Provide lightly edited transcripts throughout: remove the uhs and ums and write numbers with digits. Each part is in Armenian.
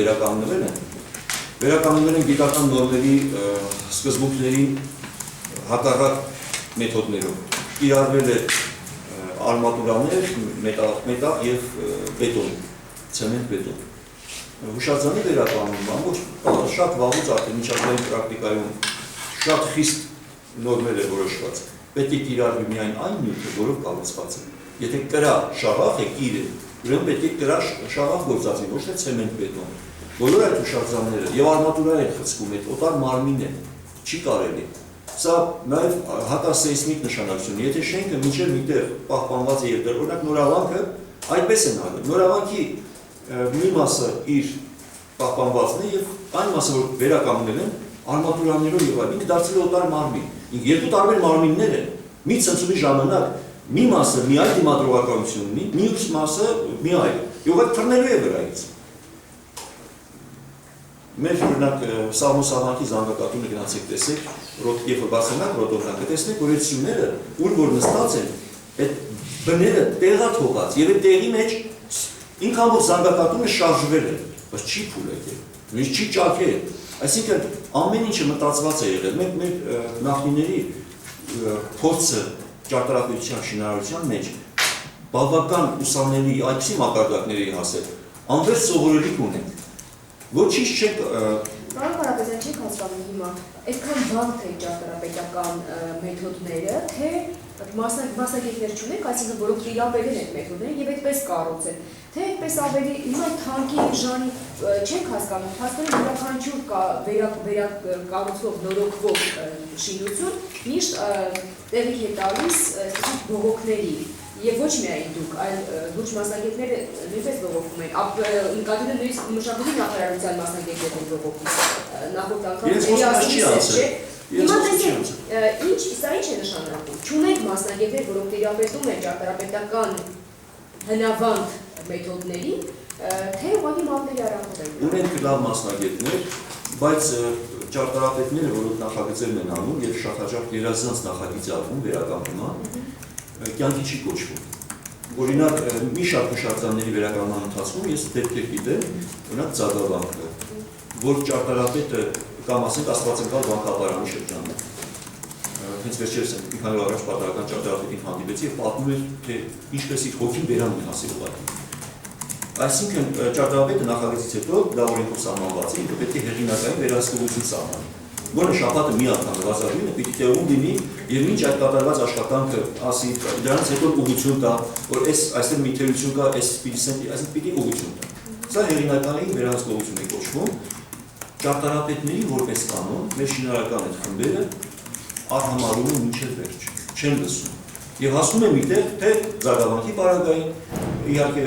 Վերականգնվել են։ Վերականգնվել են գիտական նորմերի սկզբունքների հակառակ մեթոդներով։ Կիրառվել է արմատուրաներ, մետաղ եւ բետոն, ցեմենտ բետոն։ Հուշարձանի վերականգնումը ոչ շատ վաղուց արդեն միջազգային պրակտիկայում շատ խիստ նորմեր է որոշված։ Պետք է կիրառվի միայն այն նյութը, որով կառուցված է։ Եթե կրա շաղախ է, կիր է, ուրեմն պետք է կրա շաղախ գործածվի, ոչ թե ցեմենտ բետոն։ Բոլոր այդ հուշարձանները եւ արմատուրա են խցկում, այդ օտար մարմին է, չի կարելի։ Սա նաեւ հակասեյսմիկ նշանակություն է։ Եթե շենքը մինչեւ միտեղ պահպանված է եւ օրինակ նորավանքը այդպես են արել։ Նորավանքի մի մասը իր պահպանվածն է եւ այն մասը, որ վերականգնել են արմատուրաներով եւ այլն, ինքը դարձել է օտար մարմին։ Երկու տարբեր մարմիններ են։ Մի ցնցումի ժամանակ մի մասը մի այլ դիմադրողականություն ունի, մյուս մասը մի այլ։ Եվ այդ թռնելու է վրայից։ Մեր օրինակ Սահմոսավանքի զանգակատունը գնացեք տեսեք, երբ որ բացենակ ռոտոնդան կտեսնեք, որ այդ սյուները, ուր որ նստած են, այդ բները տեղա թողած եւ այդ տեղի մեջ ինքան որ զանգակատունը շարժվել է, բայց չի փուլ եկել, նույնիսկ չի ճաքել։ Այսինքն ամեն ինչը մտածված է եղել։ Մեր նախնիների փորձը ճարտարապետության շինարարության մեջ բավական ուսանելի այդպիսի մակարդակների հասել, անվերջ սովորելիք ունենք։ Ոչինչ չեք Պարոն Կարապետյան, չեք հասկանում հիմա, այդքան վաղ թե ճարտարապետական մեթոդները, թե մասնագետներ չունենք, այսինքն որոնք տիրապետել են այդ մեթոդները եւ այդպես կառուցեն, թե այդպես ավելի հիմա թանկի ժանի չեք հասկանում, հասկանում յուրաքանչյուր վերակառուցվող նորոգվող շինություն միշտ տեղի է տալիս բողոքների եւ ոչ միայն դուք, այլ լուրջ մասնագետները նույնպես բողոքում են, նկատի նույնիսկ մշակույթի նախարարության մասնագետներ են բողոքում, նախորդ անգամ Հիմա տեսեք, սա ինչ է նշանակում, չունենք մասնագետներ, որոնք տիրապետում են ճարտարապետական հնավանդ մեթոդներին, թե ուղղակի մատների առանցում են։ Ունենք լավ մասնագետներ, բայց ճարտարապետները, որոնք նախագծերն են անում եւ շատ հաճախ երազանց նախագիծ արվում վերականգնման, կյանքի չի կոչվում։ Օրինակ, մի շարք հուշարձանների վերականգնման ընթացքում ես դեպքեր գիտեմ, օրինակ Ծագավանքը, որ ճարտարապետը կամ ասենք աստվածընկալ բանկապարանի շրջանում։ Հենց վերջերս մի քանի օր առաջ պատահական ճարտարապետին հանդիպեցի եւ պատմում էր, թե ինչպես իր հոգին վերանում է հասել ուղղակի։ Այսինքն ճարտարապետը նախագծից հետո դա օրենքով սահմանված է, ինքը պետք է հեղինակային վերահսկողություն սահմանի, որը շաբաթը մի անգամ բացառվելը պիտի տեղում լինի եւ մինչ այդ կատարված աշխատանքը ասի դրանից հետո ուղղություն տա, որ այստեղ մի թերություն կա, այսինքն պիտի ուղղություն տա։ Սա հեղինակային վերահսկողություն է կոչվում։ Ճարտարապետների որպես կանոն, մեր շինարարական այդ խմբերը արհամարում են մինչև վերջ, չեն լսում։ Եվ հասնում են միտեղ, թե Ծագավանքի պարագային, իհարկե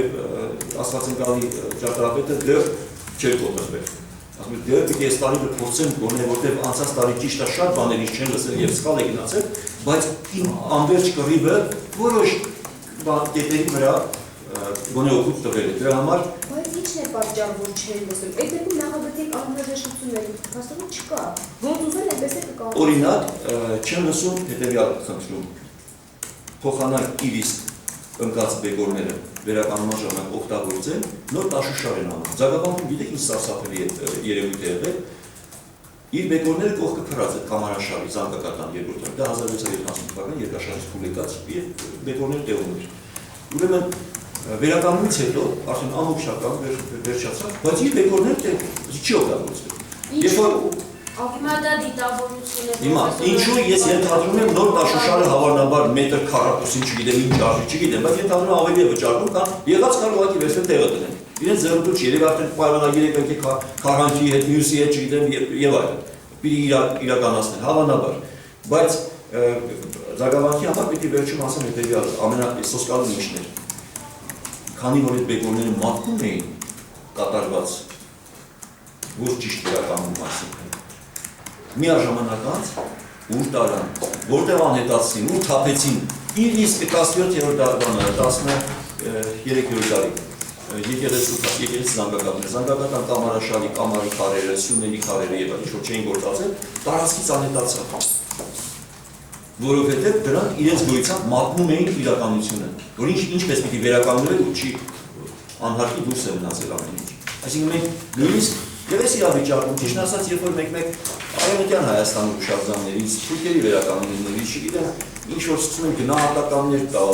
աստվածընկալի ճարտարապետը դեռ չէր կոտրվել։ Ասում եմ, դեռ պիտի այս տարի փորձեմ գոնե, որտեղ անցած տարի ճիշտ է շատ բաներից չեն լսել եւ սխալ է գնացել, բայց իմ անվերջ կռիվը որոշ կետերի վրա գոնե օգուտ տվել է։ Դրա համար Բայց ի՞նչն է պատճառը, որ չեն լսում։ Այդ դեպքում նախագծի անհրաժեշտությունները հաստատում չկա։ Ոնց ուզել այնպես է կկարողանան։ Օրինակ, չեն լսում հետևյալ խնդրում։ Փոխանակ իր իսկ ընկած բեկորները վերականգնման ժամանակ օգտագործեն, նոր տաշուշար են անում։ Ծագավանքում գիտեք ինչ սարսափելի երևույթ է եղել։ Իր բեկորները կողքը փռած է կամարաշարի զանգակատան երկրորդը։ Դա 1670 թվականին երկաշարից փուլ եկած եւ բեկորները տեղում էր։ Ուրեմն վերականգնումից հետո արդեն ամբողջական վերջացավ, բայց իր բեկորները չի օգտագործվել։ Երբ որ Հիմա դա դիտավորություն է։ Հիմա ինչու ես ենթադրում եմ նոր տաշուշարը հավանաբար մետր քառակուսին չգիտեմ ինչ արժի չգիտեմ, բայց ենթադրում ավելի է վճարվում, քան եղած կարող ուղղակի վերցնել տեղը դնել։ Իրենց ձեռնտու չի, երեք արդեն պայմանագիր եք եկեք քառանքի հետ, մյուսի հետ չգիտեմ եւ այլն։ Պիտի իրականացնել հավանաբար։ Բայց Ծագավանքի համար պիտի վերջում ասեմ հետեւյալը, ամենասոսկալին ինչն էր։ Քանի որ այդ բեկորները մատնում էին կատարված ոչ ճիշտ վերականգնում այսինքն միաժամանակ անց ուր տարան, որտեղ անհետացրին, ուր թափեցին իր իսկ 17-րդ դարվանը, 13-րդ դարի եկեղեցի զանգակատան կամարաշարի, կամարի քարերը, սյուների քարերը եւ ինչ որ չէին գործածել, տարածքից անհետացավ։ Որովհետեւ դրանք իրենց գոյությամբ մատնում էին իրականությունը, որ ինչպես պիտի վերականգնվել ու չի անհարկի դուրս է մնացել ամեն ինչ։ Այսինքն մենք նույնիսկ Եվս իրավիճակում, ճիշտ ասած, երբ որ մեկ Արևմտյան Հայաստանի ուշարձաններից, թուրքերի վերականգնումներից, չգիտեմ, ինչ որ սկսում են գնահատականներ տալ,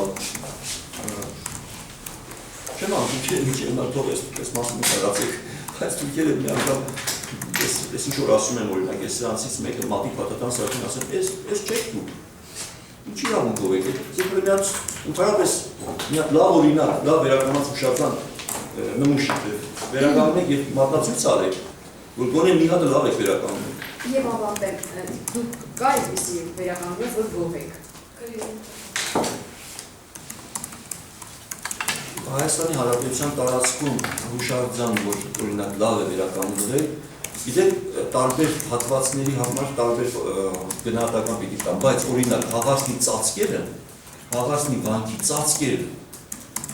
չեմ անգամ միջև թող այս մասում հեռացեք, բայց թուրքերը մի անգամ ես ինչ որ ասում եմ, օրինակ, ես սրանցից մեկը մատի փաթաթան սարքին ասեմ, ես չեք դուք, ինչի իրավունքով եք, ձեր միած ընդհանրապես մի հատ լավ օրինակ, լավ վերականգնած ուշարձան նմուշ վերականգնեք և մատնացույց արեք, որ գոնե մի հատը լավ եք վերականգնում։ Եվ ավարտեմ, դուք կա այսպիսի վերականգնած, որ գոհ եք։ Հայաստանի Հանրապետության տարածքում հուշարձան, որ օրինակ լավ է վերականգնել, գիտեք, տարբեր հատվածների համար տարբեր գնահատական պիտի տան, բայց օրինակ Հաղարցնի ծածկերը, Հաղարցնի վանքի ծածկերը,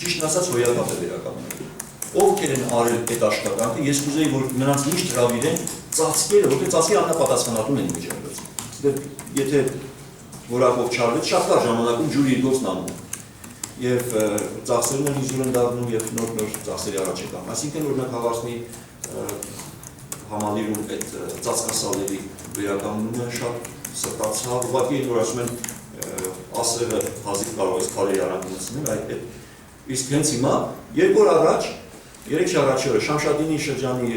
ճիշտ ասած հոյակապ է վերականգնել։ Ովքեր են արել այդ աշխատանքը, ես կուզեի, որ նրանց միշտ հրավիրեն ծածկերը, որտեղ ծածկերը աննապատասխանատուն են միջավայրից։ Եթե որակով չարվեց, շատ կար ժամանակում ջուրի իր գործն անում եւ ծախսերն են իզուր են դառնում եւ նոր ծախսերի առաջ եկան։ Այսինքն օրինակ Հաղարցնի համալիրում այդ ծածկասալների վերականգնումը շատ սրտացավ, ուղղակի որ ասում են ասեղը հազիվ կարող է քարերի արանք մտցնել, այդ իսկ հենց հիմա երկու օր առաջ Երեք շարաչի օրը Շամշադինի շրջանի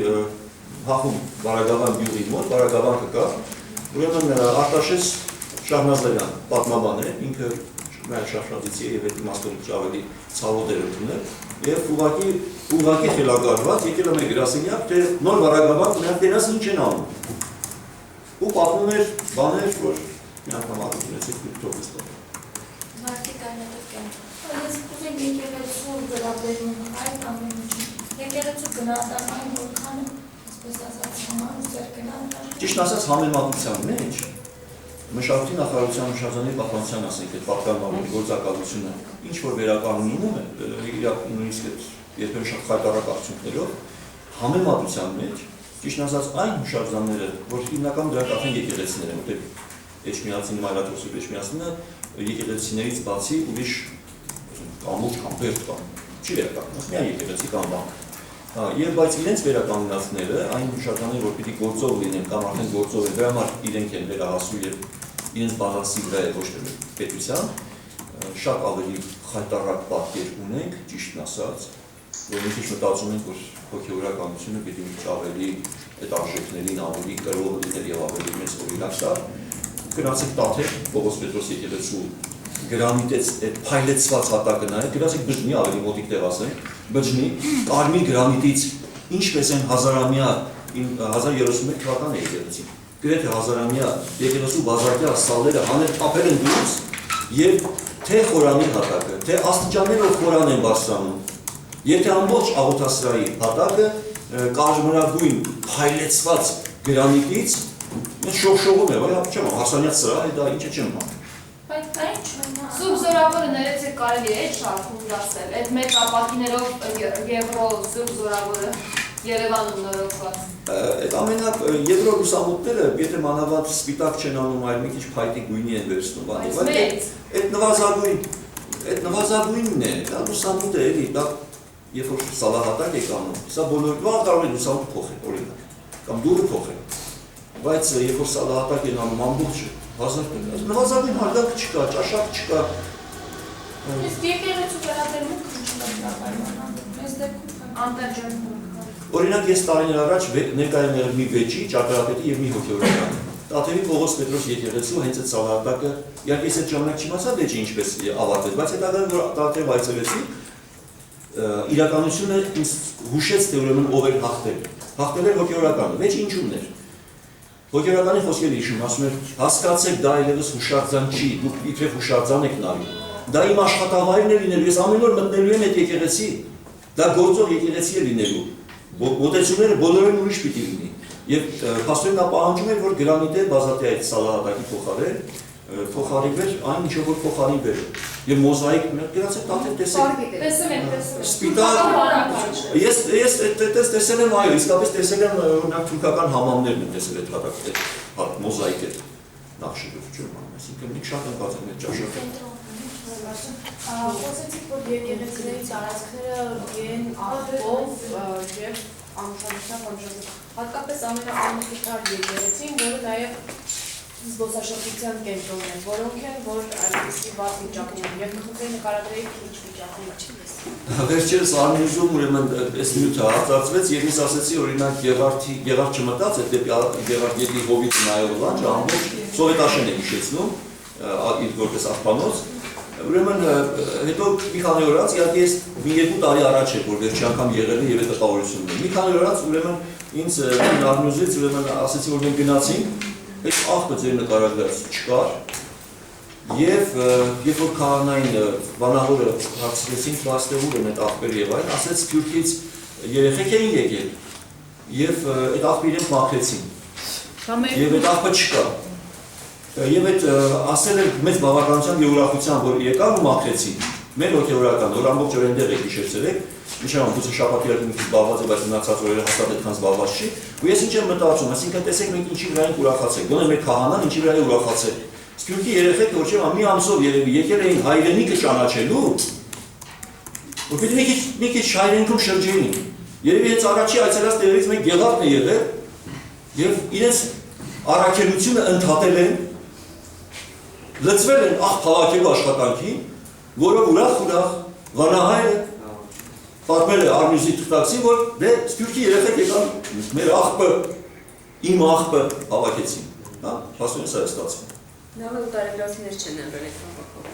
հախում Բարագավան բյուղի մոտ, Բարագավանքը կա, ուրեմն Արտաշես Շահնազարյան պատմաբան է, ինքը նաև շահշնադից է և այդ իմաստով ավելի ցավոտ էր ընդունել, և ուղղակի խելագարված եկել է մեր գրասենյակ, թե նոր Բարագավան նրանք տենաս ինչ են անում։ Ու պատմում էր բաներ, որ մի անգամ ակունեցեք դուք ստով։ Մարդիկ այնետով կեն։ Ես կուզեմ եկեղեցու վերաբերում այդ ամեն ինչի։ Եկեղեցու գնահատական որքան այսպես ասած համար ու ձեր գնահատական։ Ճիշտ ասած համեմատության մեջ Մշակույթի նախարարության հուշարձանների պահպանության ասենք այդ պատկանալու գործակալությունը ինչ որ վերականգնում է, նույնիսկ այդ երբեմն շատ խայտառակ արդյունքներով համեմատության մեջ ճիշտ ասած այն հուշարձանները, որ հիմնական դրանք արդեն եկեղեցիներ են, որտեղ Էջմիածին Մայրաթորսի Էջմիածինը եկեղեցիներից բացի ուրիշ ամուր կամ բերդ կամ չի վերականգնված, միայն եկեղեցի կամ բանկ։ Եվ բայց իրենց վերականգնածները, այն հուշարձանները, որ պիտի գործող լինեն կամ արդեն գործող են, դրա համար իրենք են վերահասու եւ իրենց բազասի վրա է ոչ թե պետության, շատ ավելի խայտառակ պատկեր ունենք, ճիշտն ասած, որ մի քիչ մտածում ենք, որ հոգեորականությունը պիտի մի քիչ ավելի այդ արժեքներին ավելի կրող լինել եւ ավելի մեծ օրինակ տալ։ Գնացեք Տաթև, Պողոս Պետրոս եկեղեցու գրանիտից այդ փայլեցված հատակը նայեք, գնացեք Բջջնի ավելի մոտիկ տեղ ասենք, Բջջնի կարմիր գրանիտից ինչպես են հազարամյա 1031 թվական է եկեղեցի։ Գրեթե հազարամյա եկեղեցու բազարկյա սալերը հանել ապել են դուրս եւ թե խորանի հատակը, թե աստիճաններով խորան են բարձրանում, եթե ամբողջ աղոթասրահի հատակը կարմրագույն փայլեցված գրանիտից շողշողում է, այլ չեմ հասանյաց սրահ է, դա ինչ է չեմ ման։ Բայց դա ինչ է։ Սուրբ Զորավորը ներեցեք կարելի է այդ շարքում դասել, այդ մեծ ապակիներով Եվրո Սուրբ Զորավորը Երևանում նորոգված։ Այդ Եվրո լուսամուտները, եթե մանավանդ սպիտակ չեն անում, այլ մի քիչ փայտի գույնի են վերցնում, այդ նվազագույնն է, դա լուսամուտ է, էլի, դա երբ որ սալահատակ եք անում, սա բոլոր կարող է լուսամուտ փոխել, օրինակ, կամ դուրը փոխել, բայց երբ որ սալահատակ են անում ամբողջ նվազագույն հարգանք չկա, ճաշակ չկա։ Իսկ եկեղեցու վերաբերմունքը ինչու է պայմանավորվում։ Մեզ դեպքում Անտաջանքում։ Օրինակ ես տարիներ առաջ ներկայ եմ եղել մի վեճի, ճարտարապետի եւ մի հոգեորական։ Տաթևի Պողոս Պետրոս եկեղեցու հենց այդ սալահատակը, իհարկե ես այդ ժամանակ չիմացա վեճը ինչպես ավարտվեց, բայց հետագայում որ Տաթև այցելեցի, իրականությունը ինձ հուշեց թե ուրեմն ով էր հաղթել։ Հաղթել էր հոգեորականը, վեճը ինչու՞մն էր։ Հոգեորականի խոսքերը հիշում, ասում էր, հասկացեք դա այլևս հուշարձան չի, դուք իբրև հուշարձան եք նայում։ Դա իմ աշխատավայրն է լինելու, ես ամեն օր մտնելու եմ այդ եկեղեցի, դա գործող եկեղեցի է լինելու, մոտեցումները բոլորին ուրիշ պիտի լինի։ Եվ փաստորեն նա պահանջում էր, որ գրանիտե բազատի այդ սալահատակի փոխարինվեր այն ինչով որ փոխարինվեր։ Եվ մոզաիկ գրացեք Տաթև տեսեք։ Տեսել եմ։ Սպիտակ։ Ես տեսել եմ այո, իսկապես տեսել եմ օրինակ թուրքական համամներն եմ տեսել այդ հատակը, մոզաիկը նախշերով ջուրման, այսինքն մի շատ են բացել այդ ճաշակը։ Խոսեցիք, որ եկեղեցիների տարածքները են աղբով և անշանության հատկապես ամենաանմխիթար եկեղեցին, որը նաև զբոսաշրջության կենտրոնն է, որոնք են, որ այսպիսի վատ վիճակում են, և մխուտեի նկարագրեի քիչ վիճակում չի։ Վերջերս Արմիժում ուրեմն այս նյութը արձակվեց եւ ես ասեցի օրինակ Գեղարդ չմտած է դեպի Գեղարդ Եդի հովիտ նայող լանջը ամբողջ սովետաշեն է հիշեցնում իր որպես աղբանոց ուրեմն հետո մի քանի օր անց իհարկե ես մի 2 տարի առաջ էր որ վերջի անգամ եղել է եւ այդ տպավորությունն է մի քանի օր անց ուրեմն ինձ Արմիժից ուրեմն ասեցի որ մենք գնացինք այդ աղբը ձեր նկարագրած չկար Եվ երբ որ քահանային վանահորը հարցրեցին վաստեղուր են այդ աղբերը եւ այլն, ասեց Սփյուռքից երեխեք էին եկել եւ այդ աղբը իրենք մաքրեցին։ Եվ այդ աղբը չկա։ Եվ այդ ասել են մեծ բավականությամբ եւ ուրախությամբ որ եկան ու մաքրեցին։ Մեր հոգեորական որ ամբողջ օր այնտեղ եք հիշեցրեք, ինչա՞ գուցե շաբաթի երբ ինքս զբաղված եմ, բայց մնացած օրերը հաստատ այդքան զբաղված չի։ Ու ես ինչ եմ մտածում, այսինքն տեսեք մենք ինչի վրա ենք ուրախացել։ Գոնե մեր քահանան ինչի վրա է ուրախացել։ Սփյուռքի երեխեք որ չէ, մի ամսով երևի եկել էին հայրենիքը ճանաչելու, որպեսզի մի քիչ հայրենիքում շրջեին։ Երևի հենց առաջի այցելած տեղերից մեկ Գեղարդն է եղել եւ իրենց առաքելությունը ընդհատել են, լծվել են աղ փաղաքելու աշխատանքին, որը ուրախ վանահայրը պատմել է Արմիժի թղթակցին, որ դե Սփյուռքի երեխեք եկան մեր աղբը, իմ աղբը հավաքեցին։ Հա, հասուն սա է ստացվում։ Նավը ու տարեգրացիներ չեն եղել այդ հավաքողը։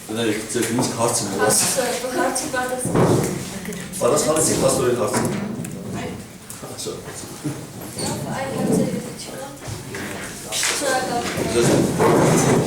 Դներեք, ձեր ինձ հարցը մոռաց։ Հարցի պատասխան։ Պատասխանեցիք պաստորեն հարցը։ Այլ հարցեր չկա։ Շնորհակալ եմ։